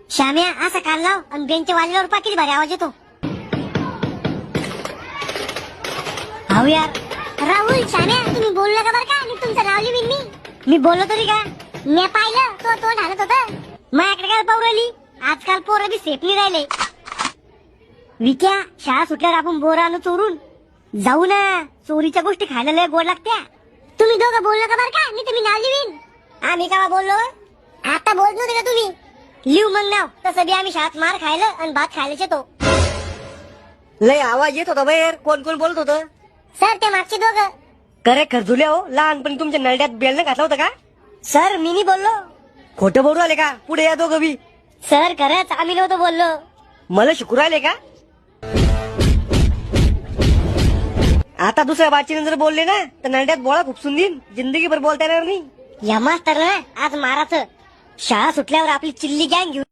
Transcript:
श्याम्या असा कान लाव आणि बेंच वाजल्यावर पा किती भारी आवाज येतो. अहो यार राहुल श्याम्या तुम्ही बोलू नका बरं का. मी तुमचं नाव लिहीन. मी बोललो तरी का. मी पाहिलं तो तोंड हालत होतं. माझ्याकडे काय पाहू राहिली. आजकाल पोरं बी सेफ नाही राहिले. विक्या शाळा सुटल्यावर आपण बोर आणू चोरून जाऊ ना. चोरीच्या गोष्टी खायला लय गोड लागत्या. तुम्ही दोघं बोलू नका बरं का. मी तुम्ही नाव लिहीन. आम्ही का बोललो. आता बोलत नव्हते का तुम्ही. लिहू मग नाव. तसं बी आम्ही शाळेत मार खायला आणि भात खायला येतो. लय आवाज येत होता बाहेर. कोण कोण बोलत होतं. सर ते मागचे दोघं. करे खरजुले हो. लहानपणी तुमच्या नळड्यात बेलनं घातलं होतं का. सर मी नाही बोललो. खोटं बोलू आले का. पुढे या दोघं बी. सर खरंच आम्ही नव्हतो बोललो. मला शिकू राहिले का. आता दुसऱ्या बाचीने जर बोलले ना तर नळड्यात बोळा खुपसून देईन. जिंदगीभर बोलता येणार नाही. या मास्तर ना आज माराचं. शाळा सुटल्यावर आपली चिल्ली गँग घेऊन